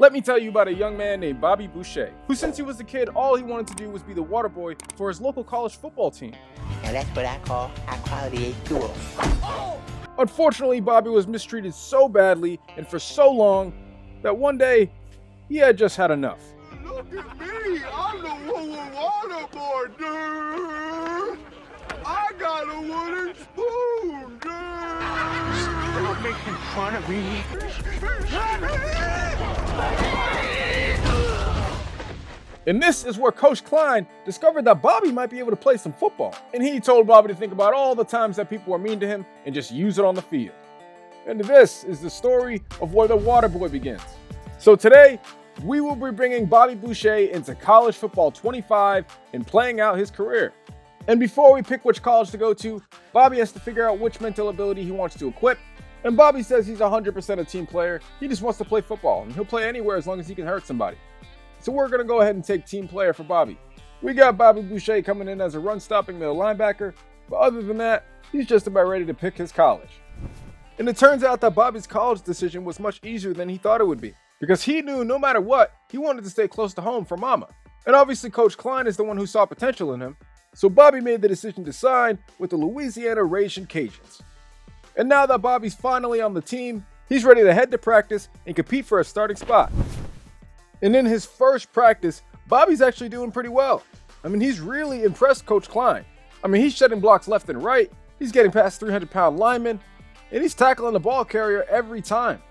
Let me tell you about a young man named Bobby Boucher, who since he was a kid, all he wanted to do was be the water boy for his local college football team. And that's what I call high-quality A2. Unfortunately, Bobby was mistreated so badly and for so long that one day, he had just had enough. Look at me, I'm the water boy, dude. I got a wooden spoon, dude. Stop making fun of me. And this is where Coach Klein discovered that Bobby might be able to play some football. And he told Bobby to think about all the times that people were mean to him and just use it on the field. And this is the story of where the water boy begins. So today, we will be bringing Bobby Boucher into college football 25 and playing out his career. And before we pick which college to go to, Bobby has to figure out which mental ability he wants to equip. And Bobby says he's 100% a team player. He just wants to play football, and he'll play anywhere as long as he can hurt somebody. So we're going to go ahead and take team player for Bobby. We got Bobby Boucher coming in as a run-stopping middle linebacker, but other than that, he's just about ready to pick his college. And it turns out that Bobby's college decision was much easier than he thought it would be, because he knew no matter what, he wanted to stay close to home for mama. And obviously Coach Klein is the one who saw potential in him, so Bobby made the decision to sign with the Louisiana Ragin Cajuns. And now that Bobby's finally on the team, he's ready to head to practice and compete for a starting spot. And in his first practice, Bobby's actually doing pretty well. I mean, he's really impressed Coach Klein. I mean, he's shedding blocks left and right, he's getting past 300-pound linemen, and he's tackling the ball carrier every time.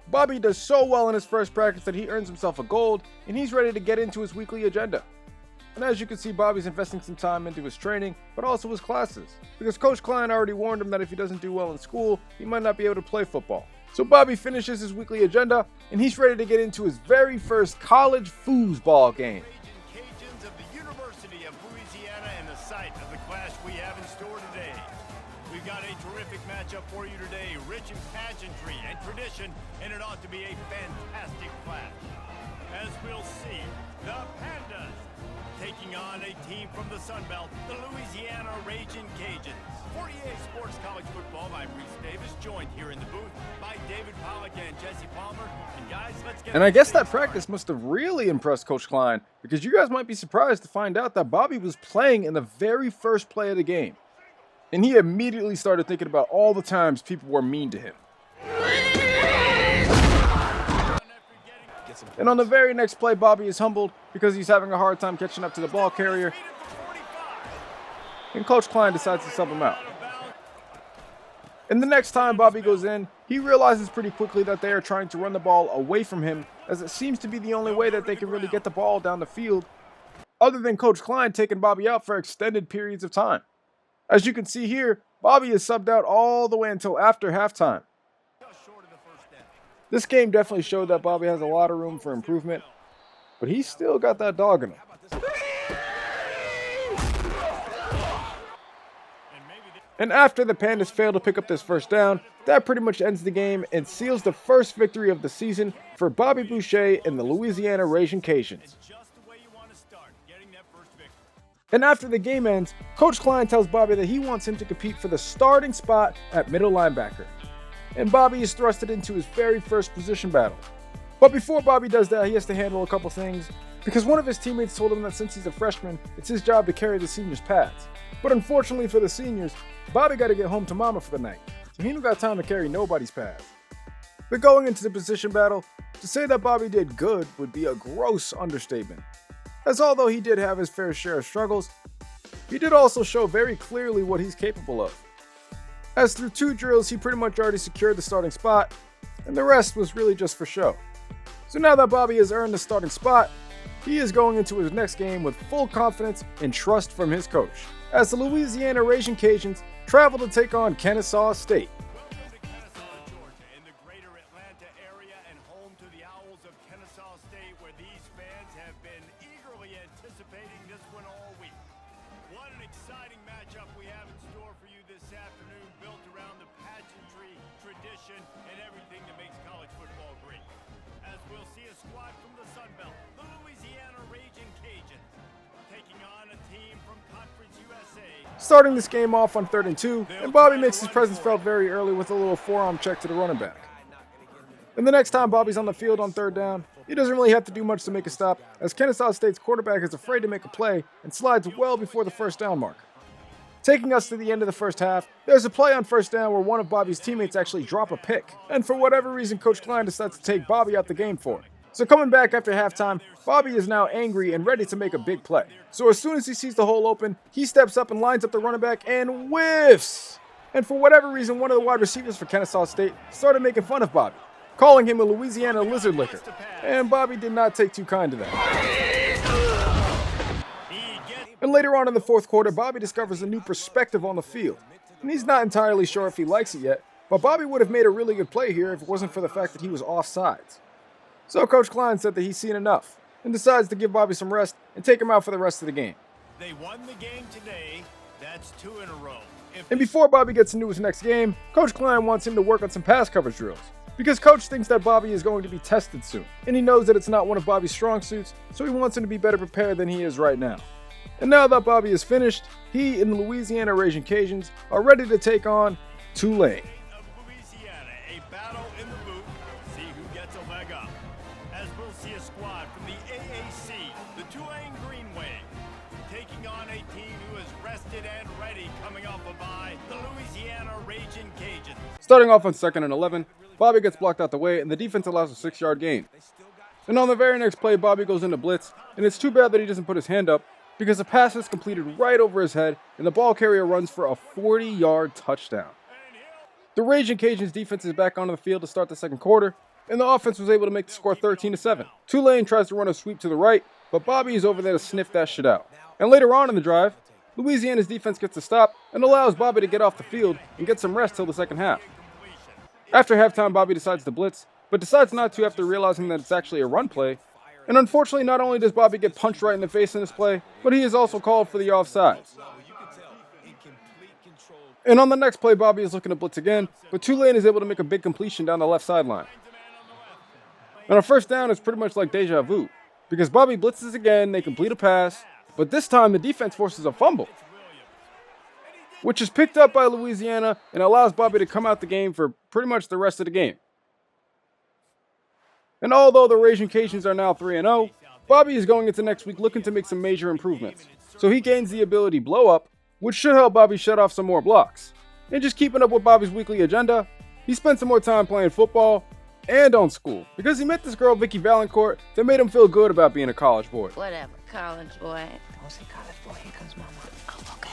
Bobby does so well in his first practice that he earns himself a gold, and he's ready to get into his weekly agenda. And as you can see, Bobby's investing some time into his training, but also his classes, because Coach Klein already warned him that if he doesn't do well in school, he might not be able to play football. So Bobby finishes his weekly agenda, and he's ready to get into his very first college foosball game. Cajuns of the University of Louisiana and the site of the clash we have in store today. We've got a terrific matchup for you today, rich in pageantry and tradition, and it ought to be a fantastic clash. As we'll see, the Pandas taking on a team from the Sun Belt, the Louisiana Ragin Cajuns. 48 Sports College Football, I'm Reese Davis, joined here in the booth by David Pollock and Jesse Palmer. And guys, let's get... And I guess that practice must have really impressed Coach Klein, because you guys might be surprised to find out that Bobby was playing in the very first play of the game. And he immediately started thinking about all the times people were mean to him. And on the very next play, Bobby is humbled because he's having a hard time catching up to the ball carrier. And Coach Klein decides to sub him out. And the next time Bobby goes in, he realizes pretty quickly that they are trying to run the ball away from him, as it seems to be the only way that they can really get the ball down the field, other than Coach Klein taking Bobby out for extended periods of time. As you can see here, Bobby is subbed out all the way until after halftime. This game definitely showed that Bobby has a lot of room for improvement, but he's still got that dog in him. And after the Pandas fail to pick up this first down, that pretty much ends the game and seals the first victory of the season for Bobby Boucher and the Louisiana Ragin Cajuns. And after the game ends, Coach Klein tells Bobby that he wants him to compete for the starting spot at middle linebacker. And Bobby is thrusted into his very first position battle. But before Bobby does that, he has to handle a couple things, because one of his teammates told him that since he's a freshman, it's his job to carry the seniors' pads. But unfortunately for the seniors, Bobby got to get home to mama for the night, so he don't got time to carry nobody's pads. But going into the position battle, to say that Bobby did good would be a gross understatement, as although he did have his fair share of struggles, he did also show very clearly what he's capable of. As through 2 drills, he pretty much already secured the starting spot, and the rest was really just for show. So now that Bobby has earned the starting spot, he is going into his next game with full confidence and trust from his coach, as the Louisiana Ragin Cajuns travel to take on Kennesaw State. Welcome to Kennesaw, Georgia, in the greater Atlanta area and home to the Owls of Kennesaw State, where these fans have been eagerly anticipating this one all week. What an exciting matchup we have in store for you this afternoon, built around the pageantry, tradition, and everything that makes college football great. As we'll see a squad from the Sun Belt, the Louisiana Ragin Cajuns, taking on a team from Conference USA. Starting this game off on 3rd and 2, and Bobby makes his presence felt very early with a little forearm check to the running back. And the next time Bobby's on the field on 3rd down, He doesn't really have to do much to make a stop, as Kennesaw State's quarterback is afraid to make a play and slides well before the first down marker. Taking us to the end of the first half, there's a play on first down where one of Bobby's teammates actually drop a pick, and for whatever reason Coach Klein decides to take Bobby out the game for it. So coming back after halftime, Bobby is now angry and ready to make a big play. So as soon as he sees the hole open, he steps up and lines up the running back and whiffs! And for whatever reason, one of the wide receivers for Kennesaw State started making fun of Bobby, calling him a Louisiana lizard licker, and Bobby did not take too kind to that. And later on in the fourth quarter, Bobby discovers a new perspective on the field, and he's not entirely sure if he likes it yet, but Bobby would have made a really good play here if it wasn't for the fact that he was offsides. So Coach Klein said that he's seen enough, and decides to give Bobby some rest and take him out for the rest of the game. They won the game today. That's 2 in a row. And before Bobby gets into his next game, Coach Klein wants him to work on some pass coverage drills, because Coach thinks that Bobby is going to be tested soon, and he knows that it's not one of Bobby's strong suits, so he wants him to be better prepared than he is right now. And now that Bobby is finished, he and the Louisiana Ragin Cajuns are ready to take on Tulane. Of Louisiana, a battle in the boot. See who gets a leg up. As we'll see a squad from the AAC, the Tulane Greenway, taking on a team who is rested and ready coming off a bye, the Louisiana Ragin Cajuns. Starting off on 2nd and 11, Bobby gets blocked out the way and the defense allows a 6-yard gain. And on the very next play, Bobby goes into blitz, and it's too bad that he doesn't put his hand up, because the pass is completed right over his head and the ball carrier runs for a 40-yard touchdown. The Ragin Cajuns defense is back onto the field to start the second quarter, and the offense was able to make the score 13-7. Tulane tries to run a sweep to the right, but Bobby is over there to sniff that shit out. And later on in the drive, Louisiana's defense gets a stop and allows Bobby to get off the field and get some rest till the second half. After halftime, Bobby decides to blitz, but decides not to after realizing that it's actually a run play. And unfortunately, not only does Bobby get punched right in the face in this play, but he is also called for the offsides. And on the next play, Bobby is looking to blitz again, but Tulane is able to make a big completion down the left sideline. And on first down, it's pretty much like deja vu, because Bobby blitzes again, they complete a pass, but this time the defense forces a fumble, which is picked up by Louisiana and allows Bobby to come out the game for pretty much the rest of the game. And although the Ragin Cajuns are now 3-0, Bobby is going into next week looking to make some major improvements. So he gains the ability Blow Up, which should help Bobby shut off some more blocks. And just keeping up with Bobby's weekly agenda, he spent some more time playing football and on school, because he met this girl, Vicky Valancourt, that made him feel good about being a college boy. Whatever, college boy. Don't say college boy. Here comes mama. Oh, okay.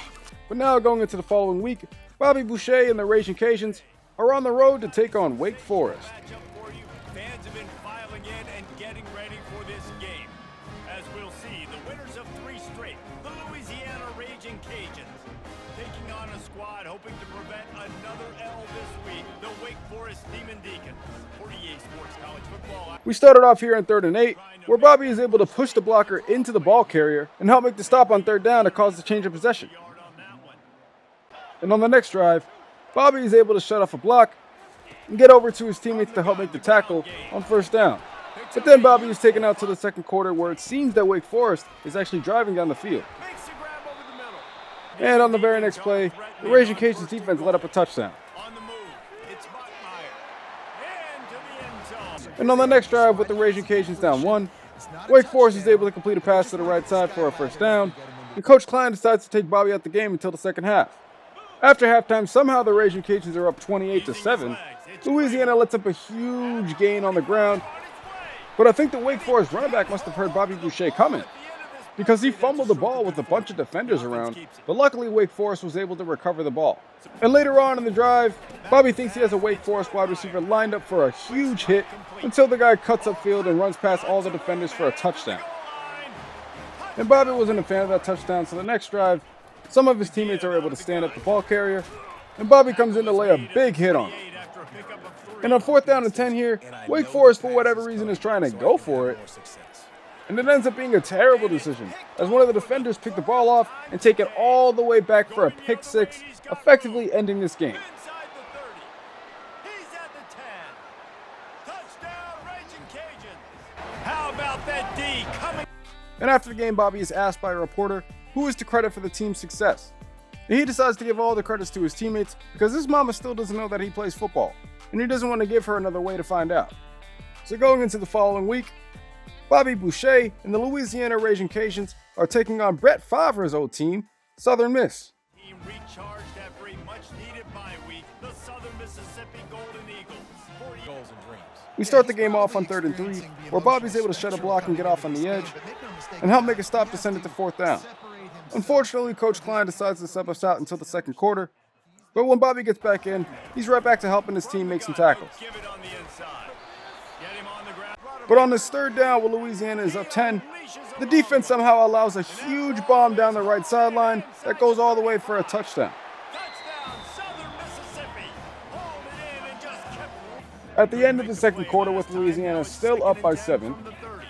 But now going into the following week, Bobby Boucher and the Ragin Cajuns are on the road to take on Wake Forest. Matchup for you. Fans have been filing in and getting ready for this game. As we'll see, the winners of 3 straight, the Louisiana Ragin Cajuns, taking on a squad hoping to prevent another L this week, the Wake Forest Demon Deacons. 48 Sports College Football. We started off here in 3rd and 8, where Bobby is able to push the blocker into the ball carrier and help make the stop on 3rd down to cause the change of possession. And on the next drive, Bobby is able to shut off a block and get over to his teammates to help make the tackle on 1st down. But then Bobby is taken out to the second quarter, where it seems that Wake Forest is actually driving down the field. And on the very next play, the Ragin Cajuns defense let up a touchdown. And on the next drive, with the Ragin Cajuns down 1, Wake Forest is able to complete a pass to the right side for a 1st down, and Coach Klein decides to take Bobby out the game until the second half. After halftime, somehow the Ragin Cajuns are up 28-7. Louisiana lets up a huge gain on the ground, but I think the Wake Forest running back must have heard Bobby Boucher coming, because he fumbled the ball with a bunch of defenders around, but luckily Wake Forest was able to recover the ball. And later on in the drive, Bobby thinks he has a Wake Forest wide receiver lined up for a huge hit until the guy cuts upfield and runs past all the defenders for a touchdown. And Bobby wasn't a fan of that touchdown, so the next drive, some of his teammates are able to stand up the ball carrier, and Bobby comes in to lay a big hit on him. And on 4th down and 10 here, Wake Forest, for whatever reason, is trying to go for it. And it ends up being a terrible decision, as one of the defenders picked the ball off and take it all the way back for a pick 6, effectively ending this game. How about that D coming? And after the game, Bobby is asked by a reporter who is to credit for the team's success. And he decides to give all the credits to his teammates, because his mama still doesn't know that he plays football, and he doesn't want to give her another way to find out. So going into the following week, Bobby Boucher and the Louisiana Ragin Cajuns are taking on Brett Favre's old team, Southern Miss. Team recharged after a much-needed bye week, the Southern Mississippi Golden Eagles. 40 goals and dreams. We start the game off on 3rd and 3, where Bobby's able to shut a block and get off on the edge, and help make a stop to send it to 4th down. Unfortunately, Coach Klein decides to sub us out until the 2nd quarter, but when Bobby gets back in, he's right back to helping his team make some tackles. Give it on the inside. Get him on the ground. But on this 3rd down, when Louisiana is up 10, the defense somehow allows a huge bomb down the right sideline that goes all the way for a touchdown. Touchdown, Southern Mississippi. Hauled it in and just kept. At the end of the 2nd quarter, with Louisiana still up by 7,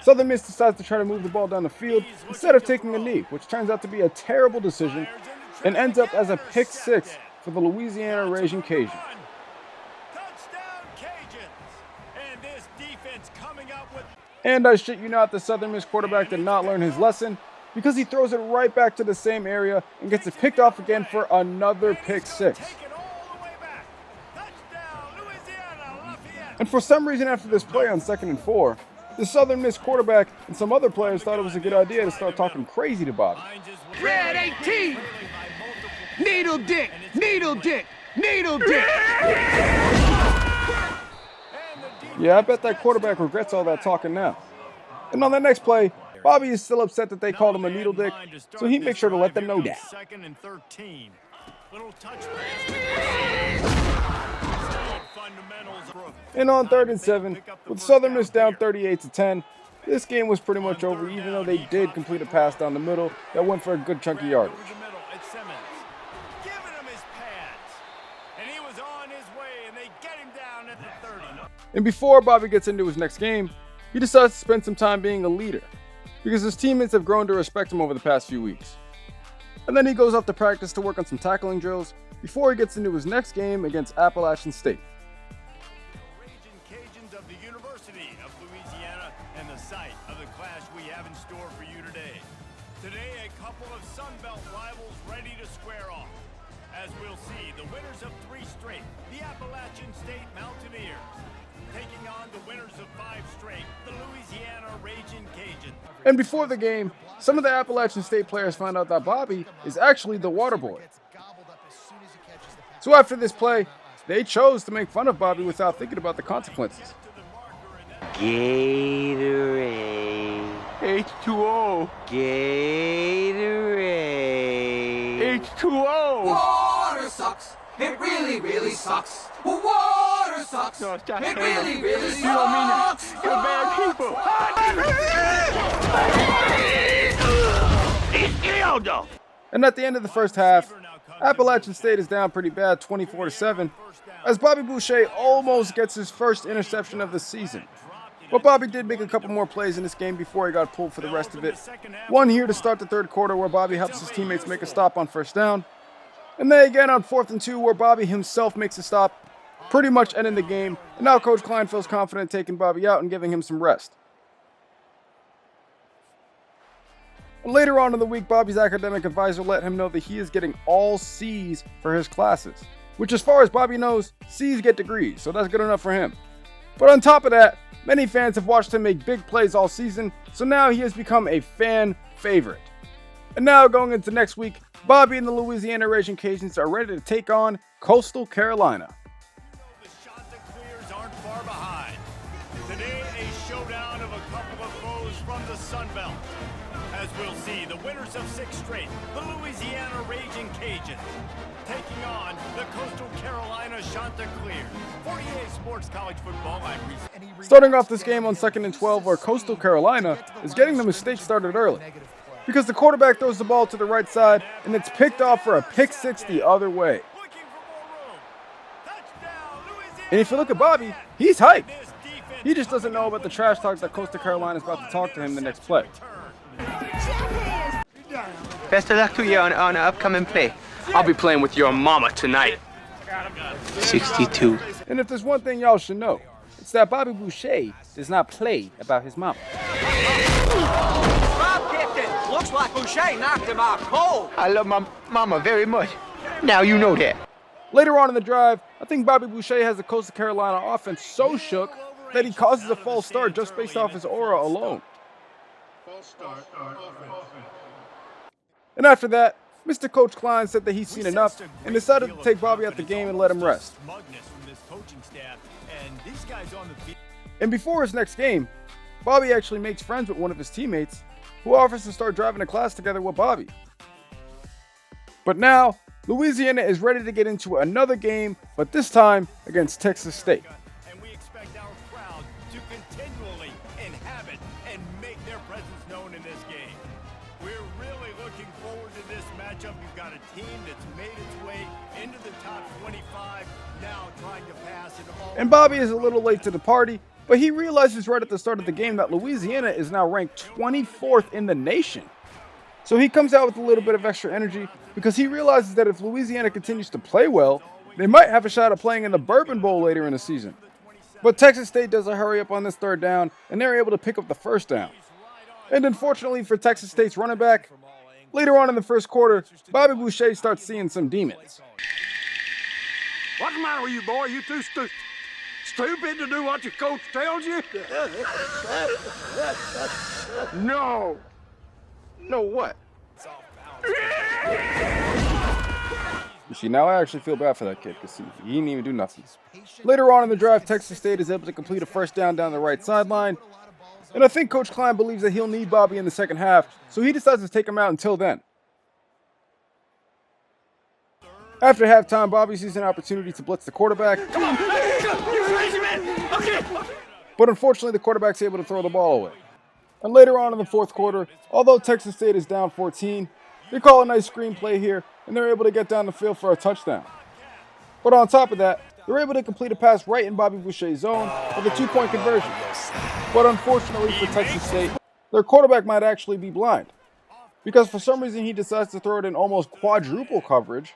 Southern Miss decides to try to move the ball down the field instead of taking a knee, which turns out to be a terrible decision and ends up as a pick 6 for the Louisiana Ragin Cajuns. Touchdown, Cajuns. And this defense coming up with. And I shit you not, the Southern Miss quarterback did not learn his lesson because he throws it right back to the same area and gets it picked off again for another pick 6. Take it all the way back. Touchdown, Louisiana Lafayette. And for some reason after this play on 2nd and 4, the Southern Miss quarterback and some other players thought it was a good idea to start talking crazy to Bobby. Red 18! Needle dick! Needle dick! Needle dick! Yeah, I bet that quarterback regrets all that talking now. And on that next play, Bobby is still upset that they called him a needle dick, so he makes sure to let them know that. 2nd and 13. Little touch And on 3rd and 7, with Southern Miss down 38-10, this game was pretty much over, even though they did complete a pass down the middle that went for a good chunk of yardage. And before Bobby gets into his next game, he decides to spend some time being a leader, because his teammates have grown to respect him over the past few weeks. And then he goes off to practice to work on some tackling drills before he gets into his next game against Appalachian State. Ragin Cajuns of the University of Louisiana and the site of the clash we have in store for you today. Today, a couple of Sun Belt rivals ready to square off. As we'll see, the winners of 3 straight, the Appalachian State Mountaineers, taking on the winners of 5 straight, the Louisiana Ragin Cajuns. And before the game, some of the Appalachian State players find out that Bobby is actually the WaterBoy. So after this play, they chose to make fun of Bobby without thinking about the consequences. Gatorade. H2O. Gatorade. H2O. Water sucks. It really, really sucks. Water sucks. No, it's just It really, really You don't mean that. sucks. You're bad people. He's killed though. And at the end of the first half, Appalachian State is down pretty bad, 24-7, as Bobby Boucher almost gets his first interception of the season. But Bobby did make a couple more plays in this game before he got pulled for the rest of it. One here to start the 3rd quarter where Bobby helps his teammates make a stop on 1st down. And then again on 4th and 2 where Bobby himself makes a stop, pretty much ending the game. And now Coach Klein feels confident taking Bobby out and giving him some rest. And later on in the week, Bobby's academic advisor let him know that he is getting all C's for his classes. Which, as far as Bobby knows, C's get degrees, so that's good enough for him. But on top of that, many fans have watched him make big plays all season, so now he has become a fan favorite. And now going into next week, Bobby and the Louisiana Ragin Cajuns are ready to take on Coastal Carolina. The Chanticleers aren't far behind. Today, a showdown of a couple of foes from the Sun Belt. As we'll see, the winners of 6 straight, the Louisiana Ragin Cajuns, taking on the Coastal Carolina Chanticleers. 48 Sports College Football. Starting off this game on 2nd and 12 where Coastal Carolina is getting the mistake started early, because the quarterback throws the ball to the right side and it's picked off for a pick 6 the other way. And if you look at Bobby, he's hyped. He just doesn't know about the trash talk that Coastal Carolina is about to talk to him the next play. Best of luck to you on an upcoming play. I'll be playing with your mama tonight. 62. And if there's one thing y'all should know, it's that Bobby Boucher does not play about his mama. Bob Captain. Looks like Boucher knocked him out cold. I love my mama very much. Now you know that. Later on in the drive, I think Bobby Boucher has the Coastal Carolina offense so shook that he causes a false start just based off his aura alone. And after that, Mr. Coach Klein said that he's seen enough and decided to take Bobby out the game and let him rest. And before his next game, Bobby actually makes friends with one of his teammates who offers to start driving a class together with Bobby. But now, Louisiana is ready to get into another game, but this time against Texas State. And we expect our crowd to continually inhabit and make their presence known in this game. We're really looking forward to this matchup. You've got a team that's made its way into the top 25, now trying to pass it all. And Bobby is a little late to the party, but he realizes right at the start of the game that Louisiana is now ranked 24th in the nation. So he comes out with a little bit of extra energy because he realizes that if Louisiana continues to play well, they might have a shot at playing in the Bourbon Bowl later in the season. But Texas State does a hurry up on this third down, and they're able to pick up the first down. And unfortunately for Texas State's running back, later on in the first quarter, Bobby Boucher starts seeing some demons. What's the matter with you, boy? You too stupid to do what your coach tells you? No. No what? You see, now I actually feel bad for that kid because he didn't even do nothing. Later on in the drive, Texas State is able to complete a first down the right sideline. And I think Coach Klein believes that he'll need Bobby in the second half, so he decides to take him out until then. After halftime, Bobby sees an opportunity to blitz the quarterback. Come on. You're crazy, man. Okay. But unfortunately, the quarterback's able to throw the ball away. And later on in the fourth quarter, although Texas State is down 14, they call a nice screen play here, and they're able to get down the field for a touchdown. But on top of that, they're able to complete a pass right in Bobby Boucher's zone with a 2-point conversion. But unfortunately for Texas State, their quarterback might actually be blind, because for some reason he decides to throw it in almost quadruple coverage,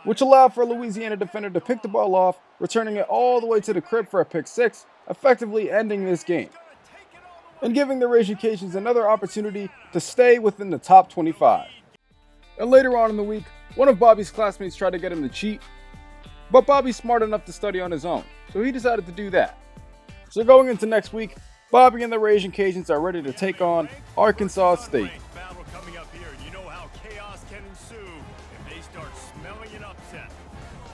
which allowed for a Louisiana defender to pick the ball off, returning it all the way to the crib for a pick six, effectively ending this game, and giving the Ragin Cajuns another opportunity to stay within the top 25. And later on in the week, one of Bobby's classmates tried to get him to cheat, but Bobby's smart enough to study on his own, so he decided to do that. So going into next week, Bobby and the Ragin Cajuns are ready to take on Arkansas State. Battle coming up here, and you know how chaos can ensue if they start smelling an upset.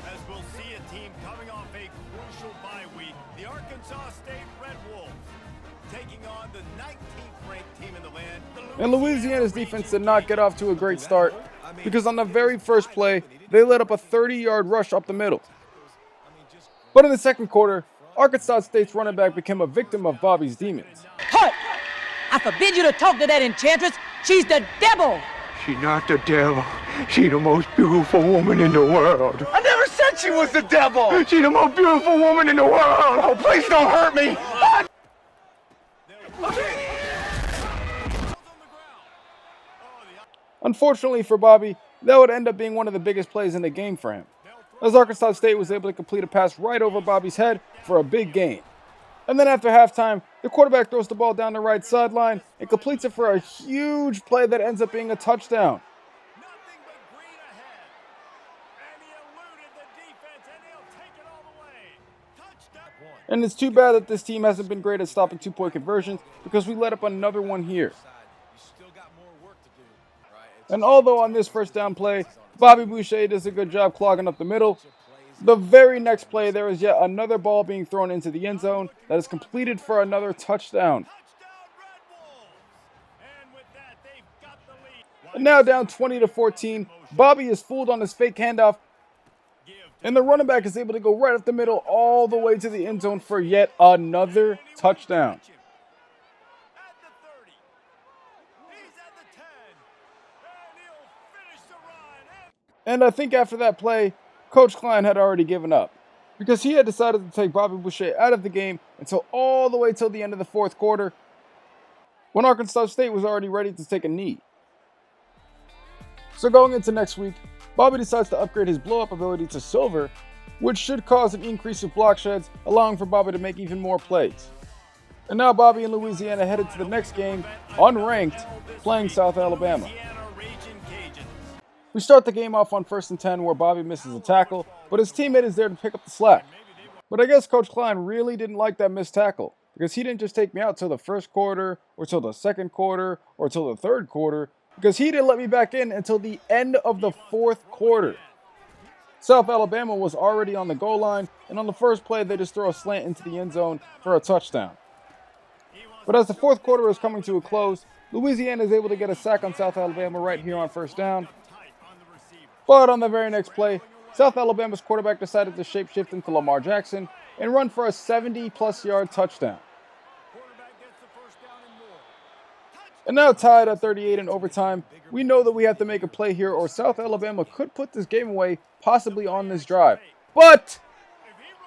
As we'll see a team coming off a crucial bye week, the Arkansas State Red Wolves taking on the 19th ranked team in the land. And Louisiana's defense did not get off to a great start because on the very first play, they let up a 30-yard rush up the middle. But in the second quarter, Arkansas State's running back became a victim of Bobby's demons. Halt! I forbid you to talk to that enchantress. She's the devil. She's not the devil. She's the most beautiful woman in the world. I never said she was the devil. She's the most beautiful woman in the world. Oh, please don't hurt me. Unfortunately for Bobby, that would end up being one of the biggest plays in the game for him, as Arkansas State was able to complete a pass right over Bobby's head for a big gain. And then after halftime, the quarterback throws the ball down the right sideline and completes it for a huge play that ends up being a touchdown. Nothing but green ahead. And he eluded the defense, and he'll take it all the way. Touchdown. And it's too bad that this team hasn't been great at stopping 2-point conversions because we let up another one here. And although on this first down play, Bobby Boucher does a good job clogging up the middle, the very next play there is yet another ball being thrown into the end zone that is completed for another touchdown. And now down 20-14, Bobby is fooled on his fake handoff, and the running back is able to go right up the middle all the way to the end zone for yet another touchdown. And I think after that play, Coach Klein had already given up because he had decided to take Bobby Boucher out of the game until all the way till the end of the fourth quarter when Arkansas State was already ready to take a knee. So going into next week, Bobby decides to upgrade his blow-up ability to silver, which should cause an increase of block sheds, allowing for Bobby to make even more plays. And now Bobby and Louisiana headed to the next game, unranked, playing South Alabama. We start the game off on 1st and 10 where Bobby misses a tackle, but his teammate is there to pick up the slack. But I guess Coach Klein really didn't like that missed tackle, because he didn't just take me out till the first quarter, or till the second quarter, or till the third quarter, because he didn't let me back in until the end of the fourth quarter. South Alabama was already on the goal line, and on the first play, they just throw a slant into the end zone for a touchdown. But as the fourth quarter is coming to a close, Louisiana is able to get a sack on South Alabama right here on first down. But on the very next play, South Alabama's quarterback decided to shapeshift into Lamar Jackson and run for a 70-plus yard touchdown. And now tied at 38 in overtime, we know that we have to make a play here or South Alabama could put this game away, possibly on this drive. But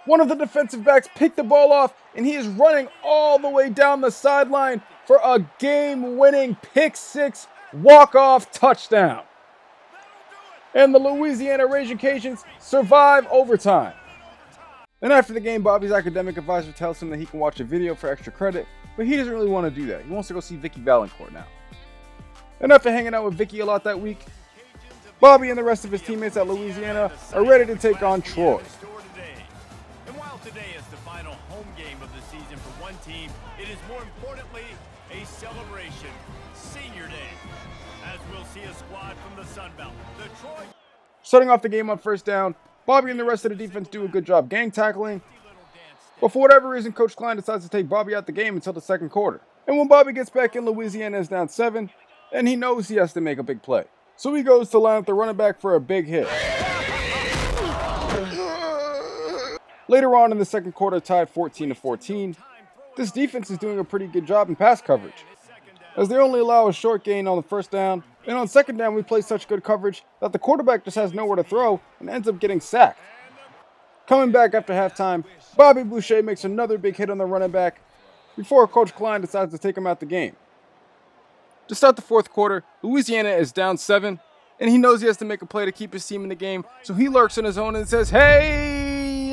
one of the defensive backs picked the ball off, and he is running all the way down the sideline for a game-winning pick-six walk-off touchdown. And the Louisiana Ragin Cajuns survive overtime. And after the game, Bobby's academic advisor tells him that he can watch a video for extra credit, but he doesn't really want to do that. He wants to go see Vicky Valancourt now. And after hanging out with Vicky a lot that week, Bobby and the rest of his teammates at Louisiana are ready to take on Troy. And while today is the final home game of the season for one team, it is more importantly a celebration, Senior Day, as we'll see a squad from the Sun Belt. The Troy. Starting off the game on first down, Bobby and the rest of the defense do a good job gang tackling. But for whatever reason, Coach Klein decides to take Bobby out the game until the second quarter. And when Bobby gets back in, Louisiana is down 7, and he knows he has to make a big play. So he goes to line up the running back for a big hit. Later on in the second quarter, tied 14-14, this defense is doing a pretty good job in pass coverage, as they only allow a short gain on the first down, and on second down we play such good coverage that the quarterback just has nowhere to throw and ends up getting sacked. Coming back after halftime, Bobby Boucher makes another big hit on the running back before Coach Klein decides to take him out the game. To start the fourth quarter, Louisiana is down 7, and he knows he has to make a play to keep his team in the game, so he lurks in his own and says, "Hey!"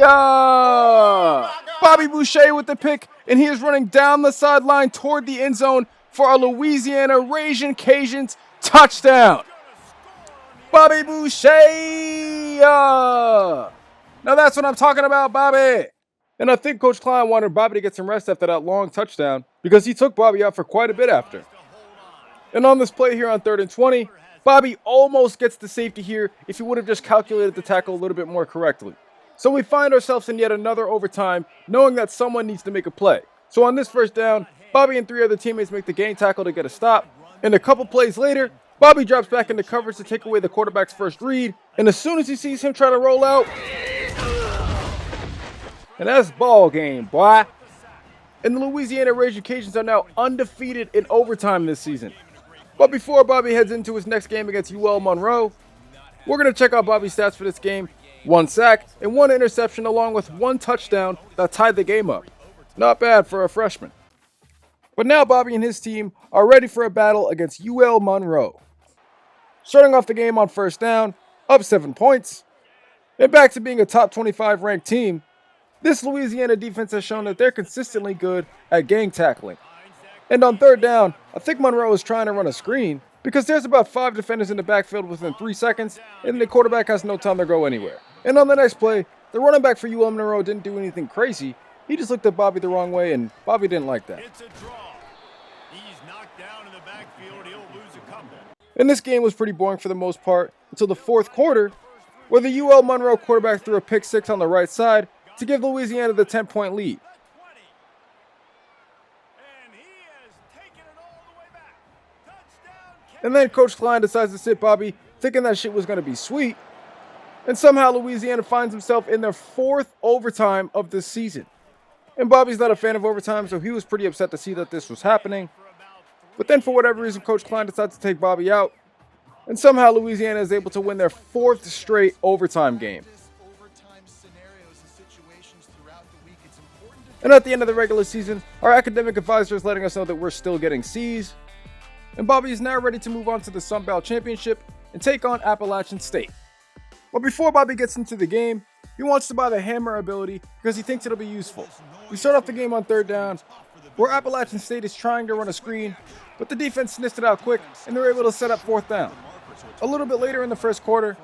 Bobby Boucher with the pick, and he is running down the sideline toward the end zone for a Louisiana Ragin Cajuns touchdown. Bobby Boucher! Now that's what I'm talking about, Bobby. And I think Coach Klein wanted Bobby to get some rest after that long touchdown because he took Bobby out for quite a bit after. And on this play here on 3rd and 20, Bobby almost gets the safety here if he would have just calculated the tackle a little bit more correctly. So we find ourselves in yet another overtime, knowing that someone needs to make a play. So on this first down, Bobby and 3 other teammates make the gang tackle to get a stop. And a couple plays later, Bobby drops back into coverage to take away the quarterback's first read. And as soon as he sees him try to roll out, and that's ball game, boy. And the Louisiana Ragin Cajuns are now undefeated in overtime this season. But before Bobby heads into his next game against UL Monroe, we're going to check out Bobby's stats for this game. 1 sack and 1 interception along with 1 touchdown that tied the game up. Not bad for a freshman. But now Bobby and his team are ready for a battle against UL Monroe. Starting off the game on first down, up 7 points, and back to being a top 25 ranked team, this Louisiana defense has shown that they're consistently good at gang tackling. And on third down, I think Monroe is trying to run a screen because there's about 5 defenders in the backfield within 3 seconds, and the quarterback has no time to go anywhere. And on the next play, the running back for UL Monroe didn't do anything crazy. He just looked at Bobby the wrong way, and Bobby didn't like that. It's a draw. He's knocked down in the backfield. He'll lose a couple. And this game was pretty boring for the most part until the fourth quarter, where the UL Monroe quarterback threw a pick 6 on the right side to give Louisiana the 10-point lead. And then Coach Klein decides to sit Bobby, thinking that shit was going to be sweet. And somehow Louisiana finds himself in their 4th overtime of this season. And Bobby's not a fan of overtime, so he was pretty upset to see that this was happening. But then for whatever reason, Coach Klein decides to take Bobby out. And somehow Louisiana is able to win their 4th straight overtime game. And at the end of the regular season, our academic advisor is letting us know that we're still getting C's. And Bobby is now ready to move on to the Sun Belt Championship and take on Appalachian State. But before Bobby gets into the game, he wants to buy the hammer ability because he thinks it'll be useful. We start off the game on third down, where Appalachian State is trying to run a screen, but the defense sniffed it out quick and they're able to set up fourth down. A little bit later in the first quarter,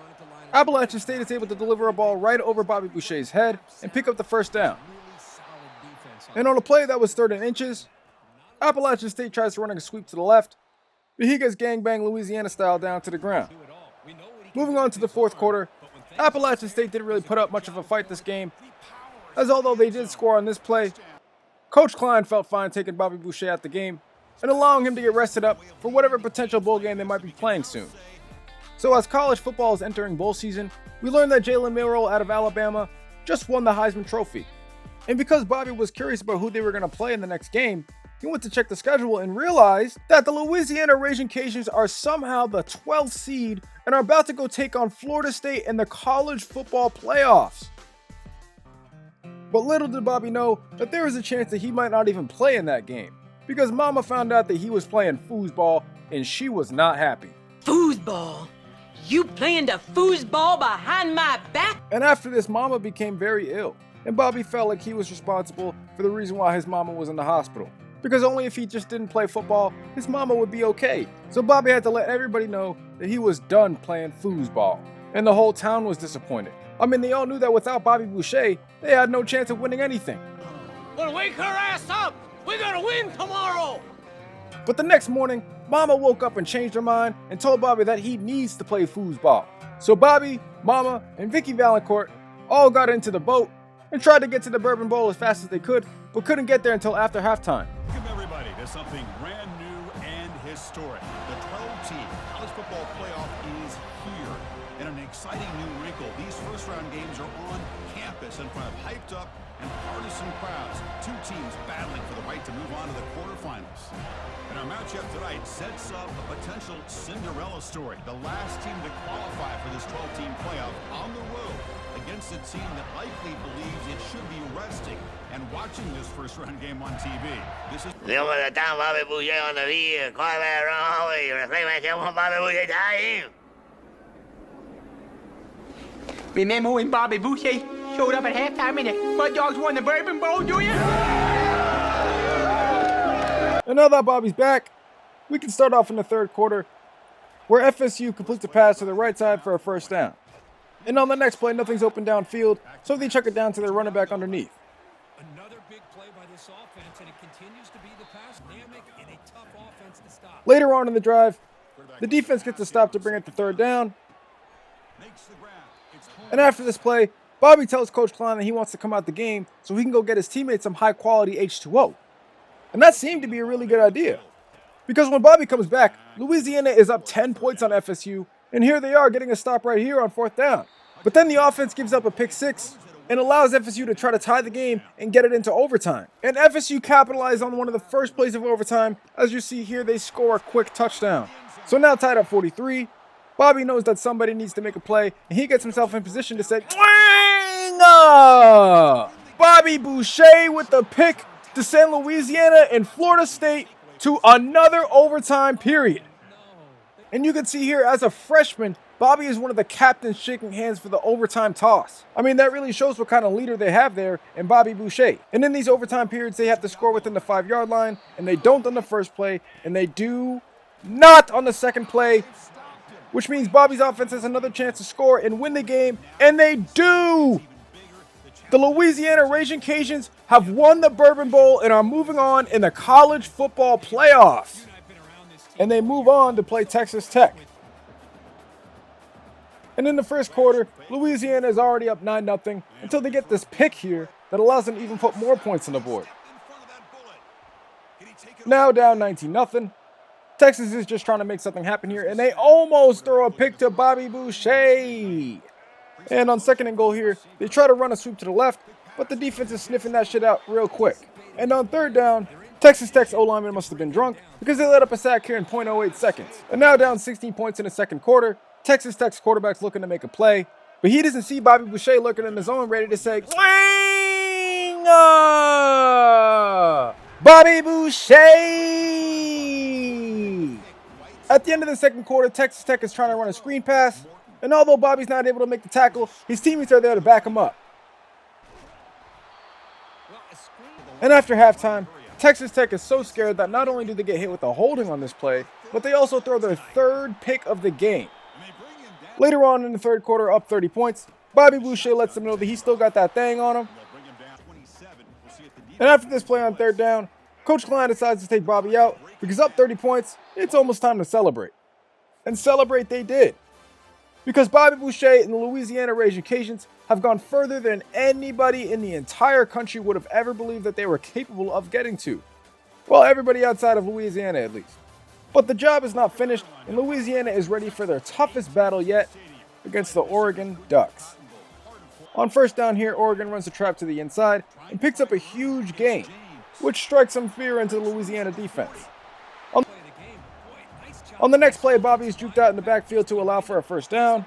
Appalachian State is able to deliver a ball right over Bobby Boucher's head and pick up the first down. And on a play that was 3rd and inches, Appalachian State tries to run a sweep to the left, but he gets gangbang Louisiana style down to the ground. Moving on to the 4th quarter, Appalachian State didn't really put up much of a fight this game, as although they did score on this play, Coach Klein felt fine taking Bobby Boucher out the game and allowing him to get rested up for whatever potential bowl game they might be playing soon. So as college football is entering bowl season, we learned that Jalen Milroe out of Alabama just won the Heisman Trophy. And because Bobby was curious about who they were going to play in the next game, he went to check the schedule and realized that the Louisiana Ragin Cajuns are somehow the 12th seed and are about to go take on Florida State in the college football playoffs. But little did Bobby know that there was a chance that he might not even play in that game, because Mama found out that he was playing foosball and she was not happy. Foosball? You playing the foosball behind my back? And after this, Mama became very ill, and Bobby felt like he was responsible for the reason why his mama was in the hospital. Because only if he just didn't play football, his mama would be okay. So Bobby had to let everybody know that he was done playing foosball. And the whole town was disappointed. I mean, they all knew that without Bobby Boucher, they had no chance of winning anything. Well, wake her ass up! We're gonna win tomorrow! But the next morning, Mama woke up and changed her mind and told Bobby that he needs to play foosball. So Bobby, Mama, and Vicky Valancourt all got into the boat and tried to get to the Bourbon Bowl as fast as they could, but couldn't get there until after halftime. Welcome everybody to something brand new and historic. The 12-team college football playoff is here. In an exciting new wrinkle, these first-round games are on campus in front of hyped-up and partisan crowds. Two teams battling for the right to move on to the quarterfinals. And our matchup tonight sets up a potential Cinderella story. The last team to qualify for this 12-team playoff on the road against a team that likely believes it should be resting and watching this first-round game on TV. This is... Bobby Boucher on the field. Quarterback run away. Reflection Bobby Boucher time. Remember when Bobby Boucher showed up at halftime and the Mud Dogs won the Bourbon Bowl, do you? And now that Bobby's back, we can start off in the 3rd quarter, where FSU completes a pass to the right side for a first down. And on the next play, nothing's open downfield, so they chuck it down to their running back underneath. Another big play by this offense, and it continues to be the pass dynamic and a tough offense to stop. Later on in the drive, the defense gets a stop to bring it to 3rd down. And after this play, Bobby tells Coach Klein that he wants to come out the game so he can go get his teammates some high-quality H2O. And that seemed to be a really good idea. Because when Bobby comes back, Louisiana is up 10 points on FSU, and here they are getting a stop right here on 4th down. But then the offense gives up a pick 6 and allows FSU to try to tie the game and get it into overtime. And FSU capitalized on one of the first plays of overtime. As you see here, they score a quick touchdown. So now tied at 43, Bobby knows that somebody needs to make a play, and he gets himself in position to say, Bobby Boucher with the pick to send Louisiana and Florida State to another overtime period. And you can see here, as a freshman, Bobby is one of the captains shaking hands for the overtime toss. I mean, that really shows what kind of leader they have there in Bobby Boucher. And in these overtime periods, they have to score within the 5-yard line, and they don't on the first play, and they do not on the second play, which means Bobby's offense has another chance to score and win the game, and they do! The Louisiana Ragin Cajuns have won the Bourbon Bowl and are moving on in the college football playoffs. And they move on to play Texas Tech. And in the first quarter, Louisiana is already up 9-0 until they get this pick here that allows them to even put more points on the board. Now down 19-0. Texas is just trying to make something happen here, and they almost throw a pick to Bobby Boucher. And on 2nd and goal here, they try to run a sweep to the left, but the defense is sniffing that shit out real quick. And on 3rd down, Texas Tech's O-lineman must have been drunk because they let up a sack here in 0.08 seconds. And now down 16 points in the 2nd quarter, Texas Tech's quarterback's looking to make a play, but he doesn't see Bobby Boucher lurking in the zone ready to say, Bobby Boucher! At the end of the 2nd quarter, Texas Tech is trying to run a screen pass, and although Bobby's not able to make the tackle, his teammates are there to back him up. And after halftime, Texas Tech is so scared that not only do they get hit with a holding on this play, but they also throw their 3rd pick of the game. Later on in the 3rd quarter, up 30 points, Bobby Boucher lets them know that he still got that thing on him. And after this play on third down, Coach Klein decides to take Bobby out because up 30 points, it's almost time to celebrate. And celebrate they did. Because Bobby Boucher and the Louisiana Ragin Cajuns have gone further than anybody in the entire country would have ever believed that they were capable of getting to. Well, everybody outside of Louisiana at least. But the job is not finished, and Louisiana is ready for their toughest battle yet against the Oregon Ducks. On first down here, Oregon runs a trap to the inside and picks up a huge gain, which strikes some fear into the Louisiana defense. On the next play, Bobby is juked out in the backfield to allow for a first down.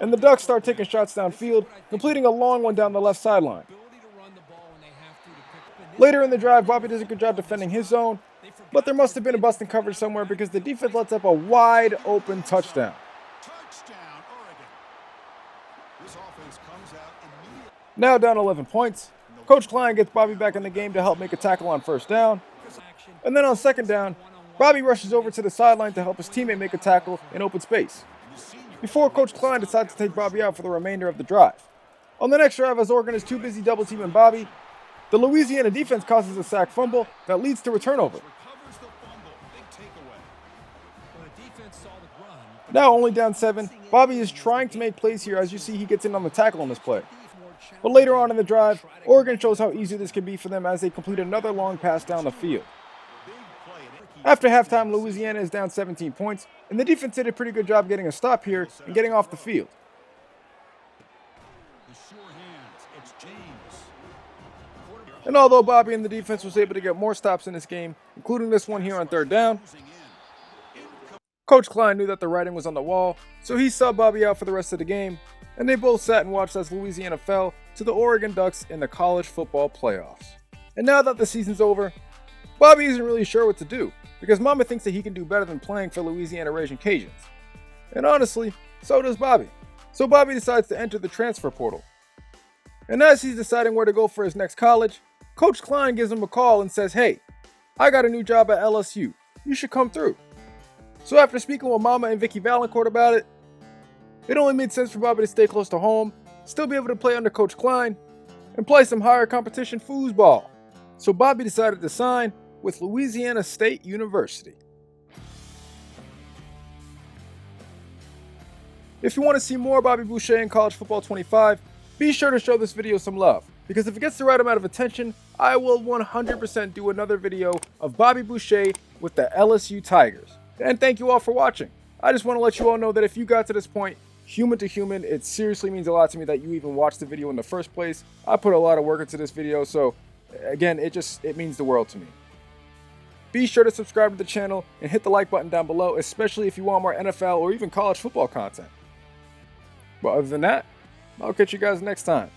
And the Ducks start taking shots downfield, completing a long one down the left sideline. Later in the drive, Bobby does a good job defending his zone, but there must have been a busting coverage somewhere because the defense lets up a wide open touchdown. Now down 11 points, Coach Klein gets Bobby back in the game to help make a tackle on first down. And then on second down, Bobby rushes over to the sideline to help his teammate make a tackle in open space, before Coach Klein decides to take Bobby out for the remainder of the drive. On the next drive, as Oregon is too busy double-teaming Bobby, the Louisiana defense causes a sack fumble that leads to a turnover. Now only down 7, Bobby is trying to make plays here as you see he gets in on the tackle on this play. But later on in the drive, Oregon shows how easy this can be for them as they complete another long pass down the field. After halftime, Louisiana is down 17 points, and the defense did a pretty good job getting a stop here and getting off the field. And although Bobby and the defense was able to get more stops in this game, including this one here on third down, Coach Klein knew that the writing was on the wall, so he subbed Bobby out for the rest of the game, and they both sat and watched as Louisiana fell to the Oregon Ducks in the college football playoffs. And now that the season's over, Bobby isn't really sure what to do, because Mama thinks that he can do better than playing for Louisiana Ragin Cajuns. And honestly, so does Bobby. So Bobby decides to enter the transfer portal. And as he's deciding where to go for his next college, Coach Klein gives him a call and says, "Hey, I got a new job at LSU. You should come through." So after speaking with Mama and Vicky Valancourt about it, it only made sense for Bobby to stay close to home, still be able to play under Coach Klein, and play some higher competition foosball. So Bobby decided to sign with Louisiana State University. If you want to see more Bobby Boucher in College Football 25, be sure to show this video some love, because if it gets the right amount of attention, I will 100% do another video of Bobby Boucher with the LSU Tigers. And thank you all for watching. I just want to let you all know that if you got to this point, human to human, it seriously means a lot to me that you even watched the video in the first place. I put a lot of work into this video, so again, it means the world to me. Be sure to subscribe to the channel and hit the like button down below, especially if you want more NFL or even college football content. But other than that, I'll catch you guys next time.